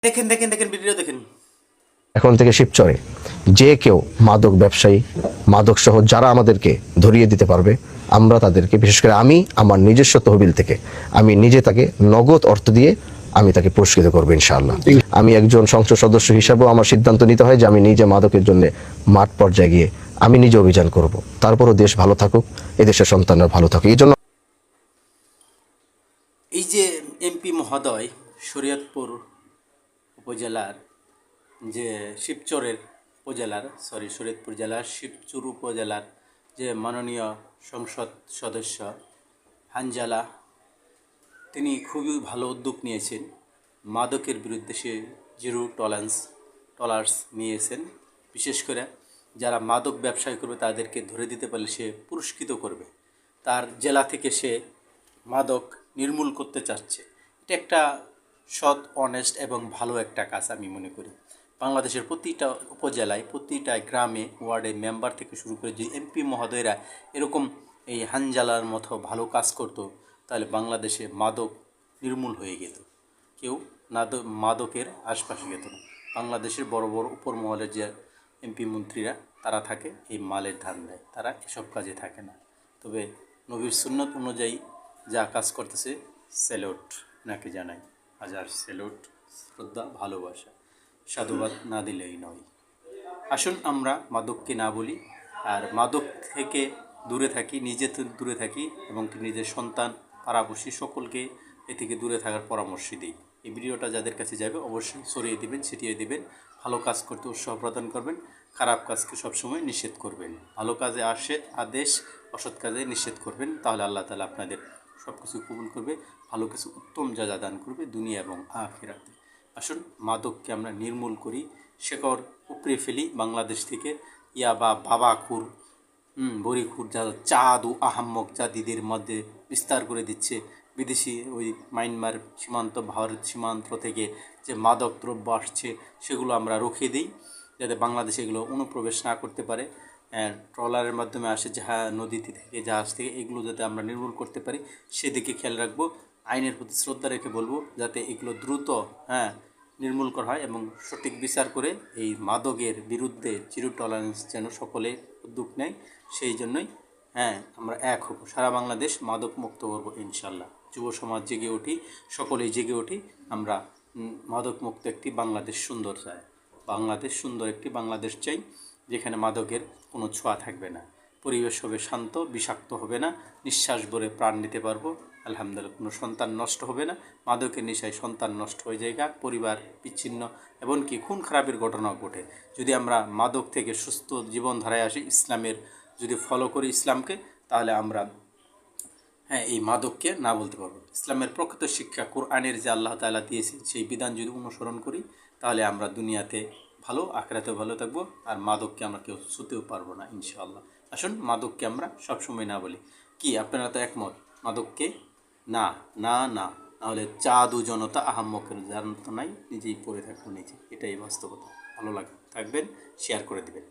দেখেন দেখেন দেখেন ভিডিও দেখেন। এখন থেকে শিবচরে যে কেউ মাদক ব্যবসায়ী, মাদক সহ যারা আমাদেরকে ধরিয়ে দিতে পারবে, আমরা তাদেরকে, বিশেষ করে আমি আমার নিজস্ব তহবিল থেকে আমি নিজে তাকে নগদ অর্থ দিয়ে আমি তাকে পুরস্কৃত করবো ইনশাআল্লাহ। আমি একজন সংসদ সদস্য হিসাবেও আমার সিদ্ধান্ত নিতে হয় যে আমি নিজে মাদকের জন্য মাঠ পর্যায়ে গিয়ে আমি নিজে অভিযান করব। তারপরও দেশ ভালো থাকুক, এদেশের সন্তানরা ভালো থাকুক। এই জন্য এই যে এমপি মহোদয় শরীয়তপুর উপজেলার যে শরীয়তপুর জেলার শিবচর উপজেলার যে মাননীয় সংসদ সদস্য হানজালা, তিনি খুবই ভালো উদ্যোগ নিয়েছেন। মাদকের বিরুদ্ধে সে জিরো টলারেন্স নিয়েছেন। বিশেষ করে যারা মাদক ব্যবসায় করবে তাদেরকে ধরে দিতে পারলে সে পুরস্কৃত করবে। তার জেলা থেকে সে মাদক নির্মূল করতে চাচ্ছে। এটা একটা সৎ, অনেস্ট এবং ভালো একটা কাজ আমি মনে করি। বাংলাদেশের প্রতিটা উপজেলায়, প্রতিটা গ্রামে, ওয়ার্ডে মেম্বার থেকে শুরু করে যে এমপি মহোদয়রা এরকম এই হানজালার মতো ভালো কাজ করতো, তাহলে বাংলাদেশে মাদক নির্মূল হয়ে যেত। কেউ মাদকের আশপাশে যেত না। বাংলাদেশের বড় বড় উপর মহলের যে এমপি মন্ত্রীরা তারা থাকে এই মালের ধান্দায়, তারা এসব কাজে থাকে না। তবে নবীর সুন্নত অনুযায়ী যা কাজ করতেছে, স্যালুট নাকি জানাই, হাজার স্যালুট, শ্রদ্ধা, ভালোবাসা, সাধুবাদ না দিলেই নয়। আসুন আমরা মাদককে না বলি, আর মাদক থেকে দূরে থাকি, নিজে দূরে থাকি এবং নিজের সন্তান, পাড়াপড়শি সকলকে এ থেকে দূরে থাকার পরামর্শ দিই। এই ভিডিওটা যাদের কাছে যাবে অবশ্যই ছড়িয়ে দিবেন, ছিটিয়ে দিবেন। ভালো কাজ করতে উৎসাহ প্রদান করবেন, খারাপ কাজকে সবসময় নিষেধ করবেন। ভালো কাজে আদেশ, অসৎ কাজে নিষেধ করবেন। তাহলে আল্লাহ তাআলা আপনাদের সব কিছু কবুল করবে, ভালো কিছু উত্তম যাজা দান করবে দুনিয়া এবং আখিরাতে। আসুন মাদককে আমরা নির্মূল করি, শেকড় উপড়ে ফেলি বাংলাদেশ থেকে। ইয়াবা, বাবাখুর, বড়িখুর, যা চাঁদ ও আহাম্মক জাতিদের মধ্যে বিস্তার করে দিচ্ছে। বিদেশি ওই মায়ানমার সীমান্ত, ভারত সীমান্ত থেকে যে মাদক দ্রব্য আসছে সেগুলো আমরা রুখে দিই, যাতে বাংলাদেশে এগুলো অনুপ্রবেশ না করতে পারে। ট্রলারের মাধ্যমে আসে নদীতে থেকে, জাহাজ থেকে, এগুলো যাতে আমরা নির্মূল করতে পারি সেদিকে খেয়াল রাখবো। আইনের প্রতি শ্রদ্ধা রেখে বলবো যাতে এগুলো দ্রুত নির্মূল করা হয় এবং সঠিক বিচার করে এই মাদকের বিরুদ্ধে জিরো টলারেন্স যেন সকলে উদ্যোগ নেয়। সেই জন্যই আমরা এক হব, সারা বাংলাদেশ মাদক মুক্ত করবো ইনশাল্লাহ। যুব সমাজ জেগে উঠি, সকলেই জেগে উঠি। আমরা মাদক মুক্ত একটি বাংলাদেশ সুন্দর চাই, সুন্দর একটি বাংলাদেশ চাই, যেখানে মাদকের কোনো ছোঁয়া থাকবে না, পরিবেশ হবে শান্ত, বিষাক্ত হবে না, নিঃশ্বাস ভরে প্রাণ নিতে পারবো আলহামদুলিল্লাহ। কোনো সন্তান নষ্ট হবে না। মাদকের নেশায় সন্তান নষ্ট হয়ে যায়, পরিবার বিচ্ছিন্ন, এমনকি খুন খারাপের ঘটনাও ঘটে। যদি আমরা মাদক থেকে সুস্থ জীবনধারায় আসি, ইসলামের যদি ফলো করি ইসলামকে, তাহলে আমরা এই মাদককে না বলতে পারবো। ইসলামের প্রকৃত শিক্ষা, কোরআনের যে আল্লাহ তাআলা দিয়েছে সেই বিধান যদি অনুসরণ করি, তাহলে আমরা দুনিয়াতে ভালো, আখিরাতেও ভালো থাকবো। আর মাদককে আমরা কেউ ছুঁতেও পারবো না ইনশাআল্লাহ। আসুন মাদককে আমরা সবসময় না বলি। কি আপনারা তো একমত? মাদককে না, না, না, নাহলে চাঁদ ও জনতা আহাম্মকের জানতো নাই, নিজেই পড়ে থাকবো নিচে। এটাই বাস্তবতা। ভালো থাকবেন, শেয়ার করে দেবেন।